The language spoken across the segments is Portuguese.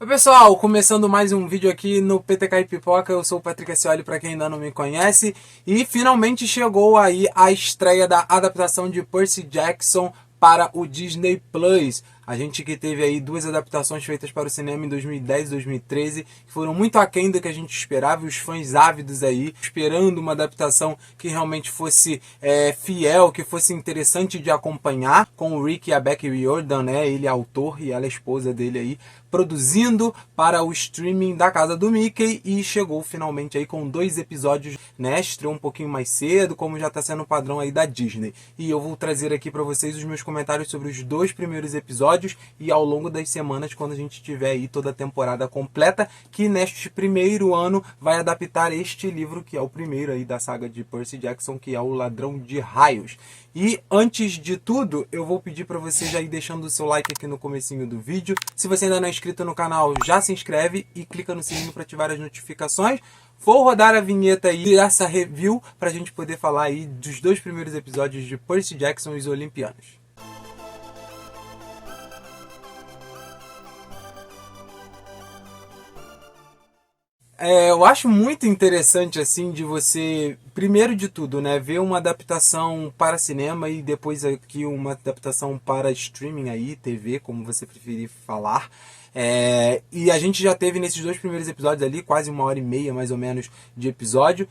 Oi pessoal, começando mais um vídeo aqui no PTK e Pipoca, eu sou o Patrick Ascioli para quem ainda não me conhece, e finalmente chegou aí a estreia da adaptação de Percy Jackson para o Disney Plus. A gente que teve aí duas adaptações feitas para o cinema em 2010 e 2013, que foram muito aquém do que a gente esperava, e os fãs ávidos aí, esperando uma adaptação que realmente fosse fiel, que fosse interessante de acompanhar, com o Rick e a Becky Riordan, né? Ele é autor e ela é esposa dele aí, produzindo para o streaming da casa do Mickey, e chegou finalmente aí com 2 episódios, né? Estreou um pouquinho mais cedo, como já está sendo o padrão aí da Disney. E eu vou trazer aqui para vocês os meus comentários sobre os 2 primeiros episódios e ao longo das semanas, quando a gente tiver aí toda a temporada completa, que neste primeiro ano vai adaptar este livro, que é o primeiro aí da saga de Percy Jackson, que é o Ladrão de Raios. E antes de tudo, eu vou pedir para você já ir deixando o seu like aqui no comecinho do vídeo. Se você ainda não é inscrito no canal, já se inscreve e clica no sininho para ativar as notificações. Vou rodar a vinheta aí, essa review, para a gente poder falar aí dos 2 primeiros episódios de Percy Jackson e os Olimpianos. Eu acho muito interessante, assim, de você, primeiro de tudo, né, ver uma adaptação para cinema e depois aqui uma adaptação para streaming aí, TV, como você preferir falar. E a gente já teve nesses 2 primeiros episódios ali, quase 1h30 mais ou menos de episódio,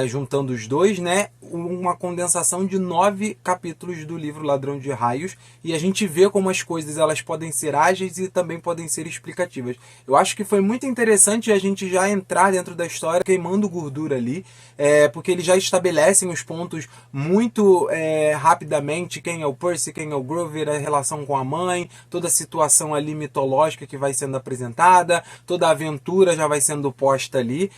juntando os dois, né, uma condensação de 9 capítulos do livro Ladrão de Raios, e a gente vê como as coisas elas podem ser ágeis e também podem ser explicativas. Eu acho que foi muito interessante a gente já entrar dentro da história queimando gordura ali, porque eles já estabelecem os pontos muito rapidamente, quem é o Percy, quem é o Grover, a relação com a mãe, toda a situação ali mitológica que vai sendo apresentada, toda a aventura já vai sendo posta ali.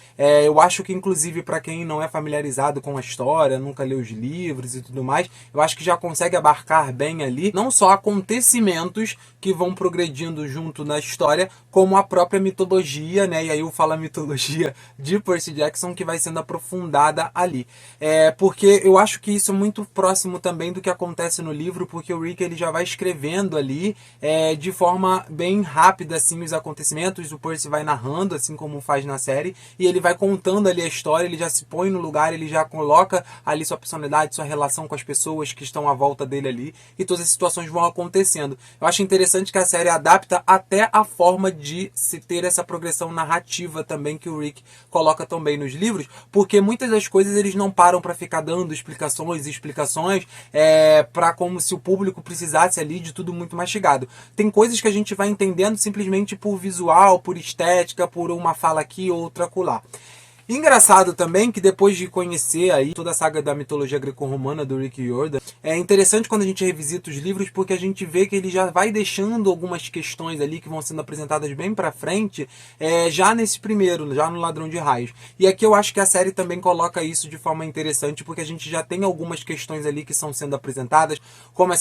Eu acho que inclusive para quem não é familiarizado com a história, nunca leu os livros e tudo mais, eu acho que já consegue abarcar bem ali, não só acontecimentos que vão progredindo junto na história, como a própria mitologia, né? E aí eu falo a mitologia de Percy Jackson que vai sendo aprofundada ali. Porque eu acho que isso é muito próximo também do que acontece no livro, porque o Rick ele já vai escrevendo ali de forma bem rápida assim os acontecimentos, o Percy vai narrando assim como faz na série, e ele vai contando ali a história, ele já se põe no lugar, ele já coloca ali sua personalidade, sua relação com as pessoas que estão à volta dele ali, e todas as situações vão acontecendo. Eu acho interessante que a série adapta até a forma de se ter essa progressão narrativa também que o Rick coloca também nos livros, porque muitas das coisas eles não param para ficar dando explicações e explicações para como se o público precisasse ali de tudo muito mastigado. Tem coisas que a gente vai entendendo simplesmente por visual, por estética, por uma fala aqui, outra acolá. Engraçado também que depois de conhecer aí toda a saga da mitologia greco-romana do Rick Riordan, é interessante quando a gente revisita os livros, porque a gente vê que ele já vai deixando algumas questões ali que vão sendo apresentadas bem pra frente, já nesse primeiro, já no Ladrão de Raios. E aqui eu acho que a série também coloca isso de forma interessante, porque a gente já tem algumas questões ali que são sendo apresentadas, como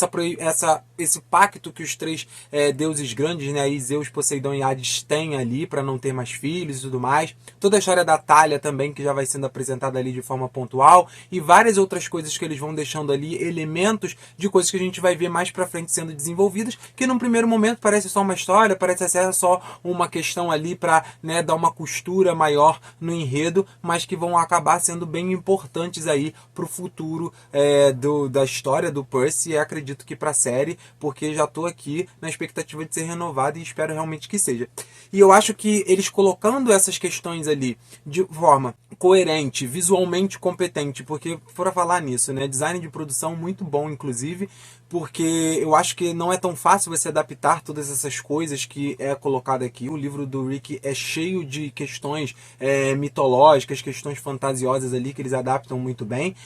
esse pacto que os 3 deuses grandes, né, aí Zeus, Poseidon e Hades têm ali para não ter mais filhos e tudo mais. Toda a história da Thalia também, que já vai sendo apresentada ali de forma pontual, e várias outras coisas que eles vão deixando ali, elementos de coisas que a gente vai ver mais pra frente sendo desenvolvidas, que num primeiro momento parece só uma história, parece ser só uma questão ali pra, né, dar uma costura maior no enredo, mas que vão acabar sendo bem importantes aí pro futuro da história do Percy, e acredito que pra série, porque já tô aqui na expectativa de ser renovado e espero realmente que seja. E eu acho que eles colocando essas questões ali de forma coerente, visualmente competente, porque fora falar nisso, né, design de produção muito bom, inclusive, porque eu acho que não é tão fácil você adaptar todas essas coisas que é colocado aqui. O livro do Rick é cheio de questões mitológicas, questões fantasiosas ali que eles adaptam muito bem.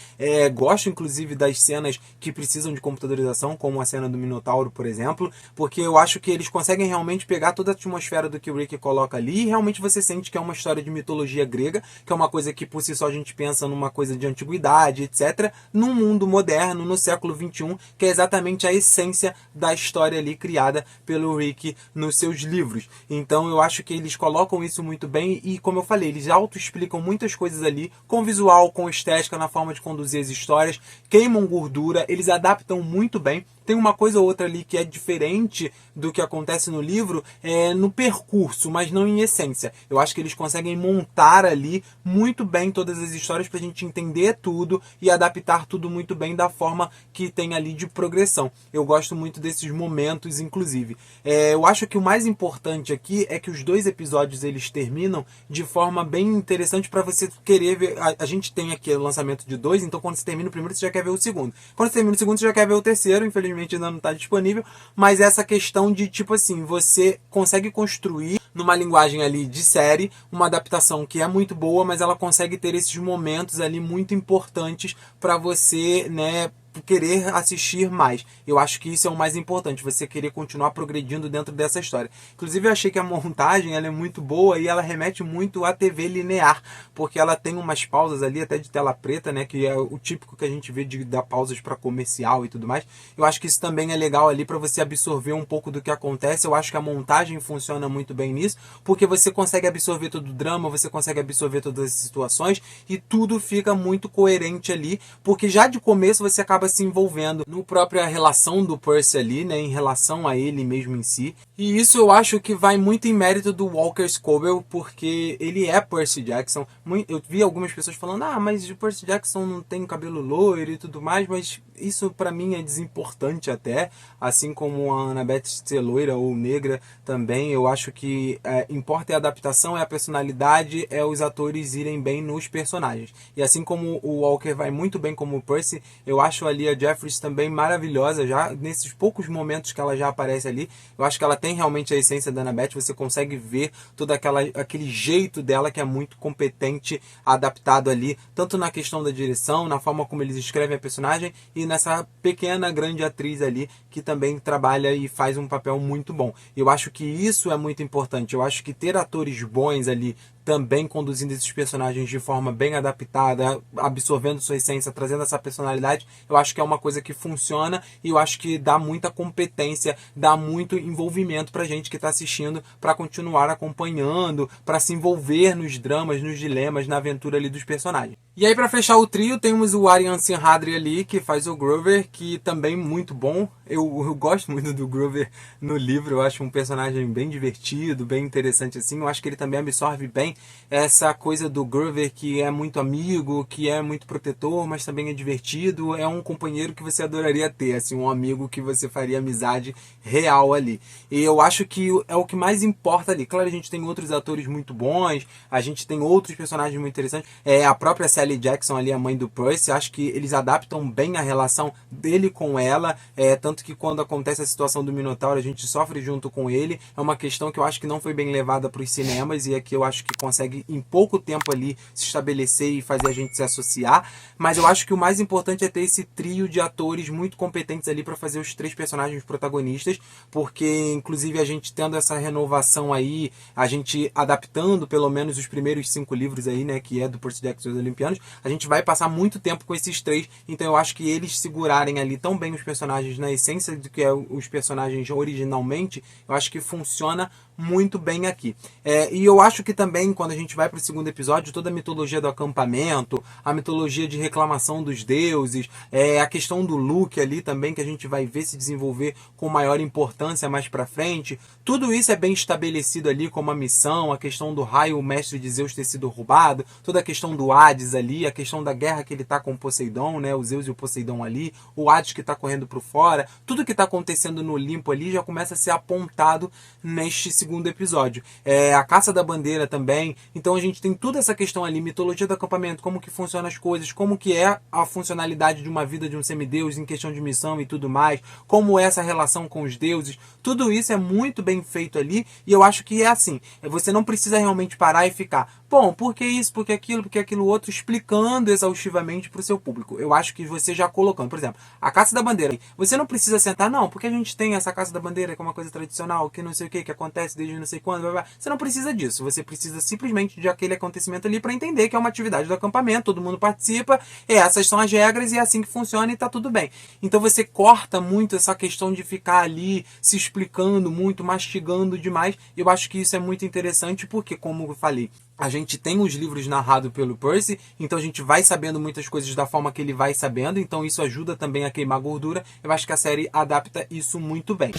Gosto, inclusive, das cenas que precisam de computadorização, como a cena do Minotauro, por exemplo, porque eu acho que eles conseguem realmente pegar toda a atmosfera do que o Rick coloca ali, e realmente você sente que é uma história de mitologia grega, que é uma coisa que por si só a gente pensa numa coisa de antiguidade, etc., num mundo moderno, no século XXI, que é exatamente exatamente a essência da história ali criada pelo Rick nos seus livros. Então eu acho que eles colocam isso muito bem e, como eu falei, eles auto-explicam muitas coisas ali, com visual, com estética, na forma de conduzir as histórias, queimam gordura, eles adaptam muito bem. Tem uma coisa ou outra ali que é diferente do que acontece no livro, no percurso, mas não em essência. Eu acho que eles conseguem montar ali muito bem todas as histórias pra gente entender tudo e adaptar tudo muito bem da forma que tem ali de progressão. Eu gosto muito desses momentos, inclusive. Eu acho que o mais importante aqui é que os 2 episódios eles terminam de forma bem interessante para você querer ver. A gente tem aqui o lançamento de 2, então quando você termina o primeiro, você já quer ver o segundo. Quando você termina o segundo, você já quer ver o terceiro. Infelizmente ainda não está disponível, mas essa questão de, tipo assim, você consegue construir numa linguagem ali de série, uma adaptação que é muito boa, mas ela consegue ter esses momentos ali muito importantes para você, né, querer assistir mais. Eu acho que isso é o mais importante, você querer continuar progredindo dentro dessa história. Inclusive eu achei que a montagem ela é muito boa e ela remete muito à TV linear, porque ela tem umas pausas ali até de tela preta, né, que é o típico que a gente vê de dar pausas para comercial e tudo mais. Eu acho que isso também é legal ali para você absorver um pouco do que acontece. Eu acho que a montagem funciona muito bem nisso, porque você consegue absorver todo o drama, você consegue absorver todas as situações e tudo fica muito coerente ali, porque já de começo você acaba se envolvendo no própria relação do Percy ali, né, em relação a ele mesmo em si. E isso eu acho que vai muito em mérito do Walker Scobell, porque ele é Percy Jackson. Eu vi algumas pessoas falando, mas o Percy Jackson não tem cabelo loiro e tudo mais, mas isso pra mim é desimportante até, assim como a Annabeth ser loira ou negra também. Eu acho que importa é a adaptação, é a personalidade, é os atores irem bem nos personagens. E assim como o Walker vai muito bem como o Percy, eu acho ali a Jeffries também maravilhosa, já nesses poucos momentos que ela já aparece ali. Eu acho que ela tem realmente a essência da Annabeth, você consegue ver todo aquele jeito dela que é muito competente, adaptado ali, tanto na questão da direção, na forma como eles escrevem a personagem e nessa pequena, grande atriz ali que também trabalha e faz um papel muito bom. Eu acho que isso é muito importante, eu acho que ter atores bons ali também conduzindo esses personagens de forma bem adaptada, absorvendo sua essência, trazendo essa personalidade, eu acho que é uma coisa que funciona e eu acho que dá muita competência, dá muito envolvimento pra gente que tá assistindo, para continuar acompanhando, para se envolver nos dramas, nos dilemas, na aventura ali dos personagens. E aí, para fechar o trio, temos o Arian Sinhadri ali, que faz o Grover, que também muito bom. Eu gosto muito do Grover no livro, eu acho um personagem bem divertido, bem interessante assim. Eu acho que ele também absorve bem essa coisa do Grover, que é muito amigo, que é muito protetor, mas também é divertido. É um companheiro que você adoraria ter, assim, um amigo que você faria amizade real ali. E eu acho que é o que mais importa ali. Claro, a gente tem outros atores muito bons, a gente tem outros personagens muito interessantes. A própria Sally Jackson ali, a mãe do Percy, acho que eles adaptam bem a relação dele com ela, tanto que quando acontece a situação do Minotauro, a gente sofre junto com ele. É uma questão que eu acho que não foi bem levada para os cinemas e é que eu acho que consegue em pouco tempo ali se estabelecer e fazer a gente se associar, mas eu acho que o mais importante é ter esse trio de atores muito competentes ali para fazer os 3 personagens protagonistas, porque inclusive a gente tendo essa renovação aí, a gente adaptando pelo menos os primeiros 5 livros aí, né, que é do Percy Jackson e os Olimpianos, a gente vai passar muito tempo com esses 3, então eu acho que eles segurarem ali tão bem os personagens na essência do que é os personagens originalmente, eu acho que funciona muito bem aqui. E eu acho que também, quando a gente vai para o segundo episódio, toda a mitologia do acampamento, a mitologia de reclamação dos deuses, a questão do Luke ali também, que a gente vai ver se desenvolver com maior importância mais para frente, tudo isso é bem estabelecido ali como a missão, a questão do raio, o mestre de Zeus ter sido roubado, toda a questão do Hades ali, a questão da guerra que ele tá com o Poseidon, né, o Zeus e o Poseidon ali, o Hades que tá correndo pro fora, tudo que tá acontecendo no Olimpo ali já começa a ser apontado neste segundo episódio. A caça da bandeira também, então a gente tem toda essa questão ali, mitologia do acampamento, como que funcionam as coisas, como que é a funcionalidade de uma vida de um semideus em questão de missão e tudo mais, como é essa relação com os deuses, tudo isso é muito bem feito ali, e eu acho que é assim, você não precisa realmente parar e ficar, bom, por que isso, por que aquilo outro, explicando exaustivamente para o seu público. Eu acho que você já colocando, por exemplo, a caça da bandeira, você não precisa sentar, não, porque a gente tem essa caça da bandeira que é uma coisa tradicional, que não sei o que acontece, acontece desde não sei quando, blá, blá. Você não precisa disso, você precisa simplesmente de aquele acontecimento ali para entender que é uma atividade do acampamento, todo mundo participa, essas são as regras e é assim que funciona e tá tudo bem. Então você corta muito essa questão de ficar ali se explicando muito, mastigando demais. Eu acho que isso é muito interessante porque, como eu falei, a gente tem os livros narrados pelo Percy, então a gente vai sabendo muitas coisas da forma que ele vai sabendo, então isso ajuda também a queimar gordura. Eu acho que a série adapta isso muito bem.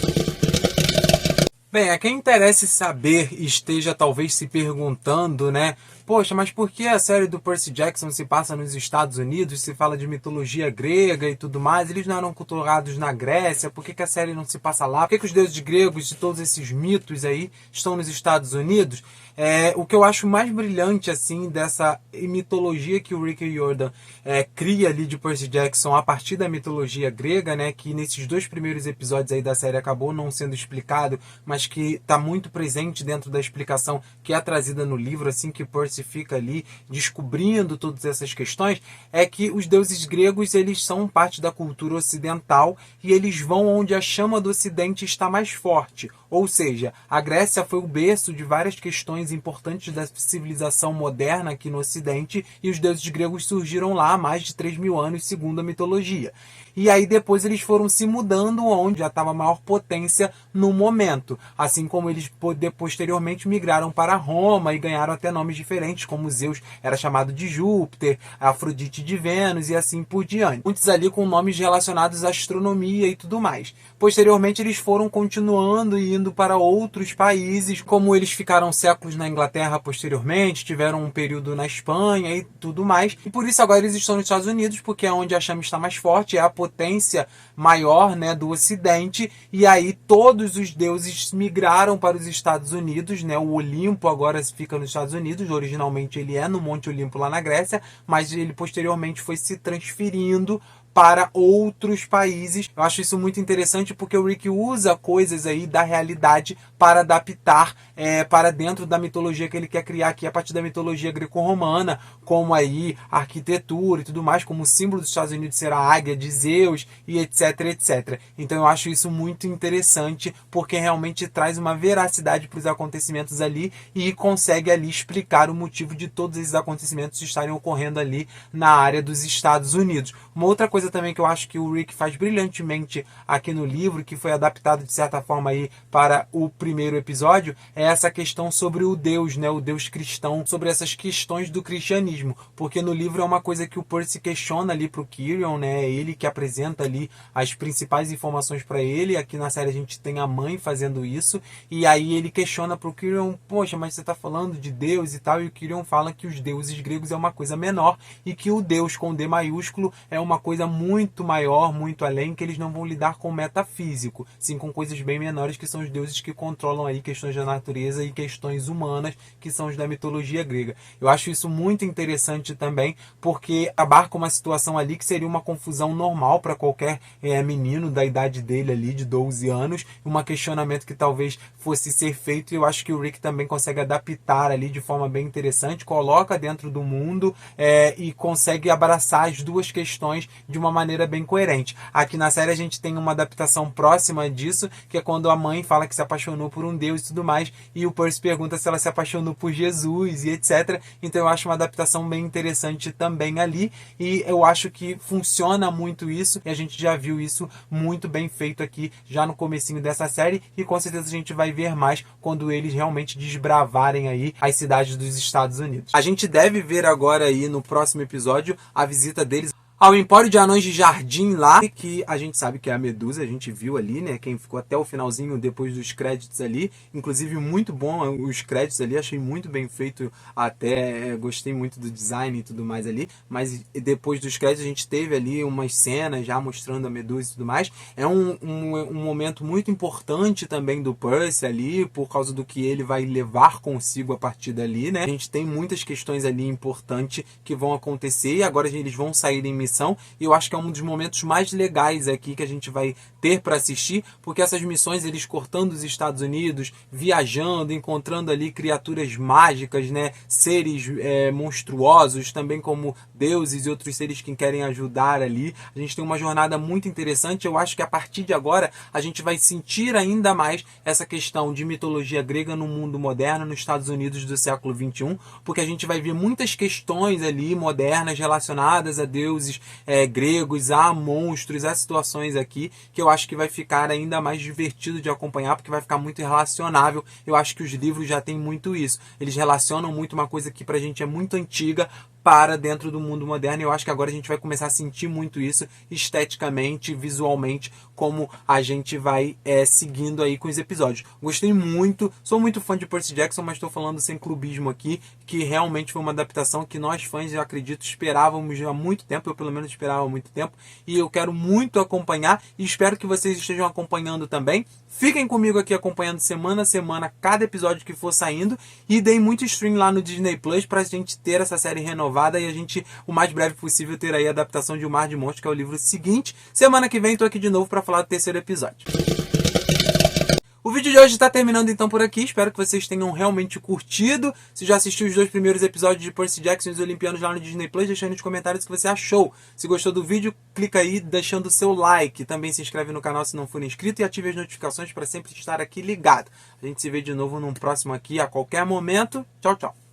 Bem, a quem interesse saber e esteja talvez se perguntando, né? Poxa, mas por que a série do Percy Jackson se passa nos Estados Unidos, se fala de mitologia grega e tudo mais? Eles não eram cultuados na Grécia? Por que a série não se passa lá? Por que os deuses gregos e todos esses mitos aí estão nos Estados Unidos? O que eu acho mais brilhante assim dessa mitologia que o Rick Riordan cria ali de Percy Jackson a partir da mitologia grega, né, que nesses 2 primeiros episódios aí da série acabou não sendo explicado, mas que está muito presente dentro da explicação que é trazida no livro, assim que Percy fica ali descobrindo todas essas questões, é que os deuses gregos eles são parte da cultura ocidental e eles vão onde a chama do ocidente está mais forte. Ou seja, a Grécia foi o berço de várias questões importantes da civilização moderna aqui no Ocidente e os deuses gregos surgiram lá há mais de 3.000 anos, segundo a mitologia. E aí depois eles foram se mudando onde já estava a maior potência no momento. Assim como eles posteriormente migraram para Roma e ganharam até nomes diferentes, como Zeus era chamado de Júpiter, Afrodite de Vênus e assim por diante. Muitos ali com nomes relacionados à astronomia e tudo mais. Posteriormente eles foram continuando e indo para outros países, como eles ficaram séculos na Inglaterra posteriormente, tiveram um período na Espanha e tudo mais. E por isso agora eles estão nos Estados Unidos, porque é onde a chama está mais forte, é a potência maior, né, do Ocidente, e aí todos os deuses migraram para os Estados Unidos, né, o Olimpo agora fica nos Estados Unidos, originalmente ele é no Monte Olimpo lá na Grécia, mas ele posteriormente foi se transferindo para outros países. Eu acho isso muito interessante porque o Rick usa coisas aí da realidade para adaptar para dentro da mitologia que ele quer criar aqui a partir da mitologia greco-romana, como aí a arquitetura e tudo mais, como o símbolo dos Estados Unidos será a águia de Zeus e etc, etc. Então eu acho isso muito interessante porque realmente traz uma veracidade para os acontecimentos ali e consegue ali explicar o motivo de todos esses acontecimentos estarem ocorrendo ali na área dos Estados Unidos. Uma outra coisa também que eu acho que o Rick faz brilhantemente aqui no livro, que foi adaptado de certa forma aí para o primeiro episódio, é essa questão sobre o Deus, né, o Deus cristão, sobre essas questões do cristianismo, porque no livro é uma coisa que o Percy questiona ali pro Quirion, né, é ele que apresenta ali as principais informações para ele. Aqui na série a gente tem a mãe fazendo isso, e aí ele questiona pro Quirion, poxa, mas você tá falando de Deus e tal, e o Quirion fala que os deuses gregos é uma coisa menor, e que o Deus com D maiúsculo é uma coisa muito maior, muito além, que eles não vão lidar com o metafísico, sim com coisas bem menores, que são os deuses que controlam aí questões da natureza e questões humanas, que são os da mitologia grega. Eu acho isso muito interessante também, porque abarca uma situação ali que seria uma confusão normal para qualquer menino da idade dele ali, de 12 anos, um questionamento que talvez fosse ser feito, e eu acho que o Rick também consegue adaptar ali de forma bem interessante, coloca dentro do mundo e consegue abraçar as duas questões de uma maneira bem coerente. Aqui na série a gente tem uma adaptação próxima disso, que é quando a mãe fala que se apaixonou por um deus e tudo mais, e o Percy pergunta se ela se apaixonou por Jesus e etc. Então eu acho uma adaptação bem interessante também ali, e eu acho que funciona muito isso, e a gente já viu isso muito bem feito aqui, já no comecinho dessa série, e com certeza a gente vai ver mais quando eles realmente desbravarem aí as cidades dos Estados Unidos. A gente deve ver agora aí no próximo episódio a visita deles ao Empório de Anões de Jardim lá, que a gente sabe que é a Medusa, a gente viu ali, né, quem ficou até o finalzinho depois dos créditos ali, inclusive muito bom os créditos ali, achei muito bem feito, até gostei muito do design e tudo mais ali, mas depois dos créditos a gente teve ali umas cenas já mostrando a Medusa e tudo mais. É um momento muito importante também do Percy ali, por causa do que ele vai levar consigo a partir dali, né, a gente tem muitas questões ali importantes que vão acontecer, e agora eles vão sair em missão, e eu acho que é um dos momentos mais legais aqui que a gente vai ter para assistir, porque essas missões, eles cortando os Estados Unidos, viajando, encontrando ali criaturas mágicas, né, seres monstruosos, também como deuses e outros seres que querem ajudar ali. A gente tem uma jornada muito interessante. Eu acho que a partir de agora a gente vai sentir ainda mais essa questão de mitologia grega no mundo moderno, nos Estados Unidos do século XXI, porque a gente vai ver muitas questões ali modernas relacionadas a deuses gregos, a monstros, a situações aqui, que eu acho que vai ficar ainda mais divertido de acompanhar, porque vai ficar muito relacionável. Eu acho que os livros já têm muito isso. Eles relacionam muito uma coisa que pra gente é muito antiga para dentro do mundo moderno. Eu acho que agora a gente vai começar a sentir muito isso esteticamente, visualmente, como a gente vai seguindo aí com os episódios. Gostei muito, sou muito fã de Percy Jackson, mas estou falando sem clubismo aqui, que realmente foi uma adaptação que nós fãs, eu acredito, esperávamos há muito tempo, eu pelo menos esperava há muito tempo, e eu quero muito acompanhar e espero que vocês estejam acompanhando também. Fiquem comigo aqui acompanhando semana a semana cada episódio que for saindo e deem muito stream lá no Disney Plus pra gente ter essa série renovada e a gente, o mais breve possível, ter aí a adaptação de O Mar de Monstros, que é o livro seguinte. Semana que vem tô aqui de novo pra falar do terceiro episódio. O vídeo de hoje está terminando então por aqui, espero que vocês tenham realmente curtido. Se já assistiu os 2 primeiros episódios de Percy Jackson e os Olimpianos lá no Disney Plus, deixa aí nos comentários o que você achou. Se gostou do vídeo, clica aí deixando o seu like. Também se inscreve no canal se não for inscrito e ative as notificações para sempre estar aqui ligado. A gente se vê de novo num próximo aqui a qualquer momento. Tchau, tchau.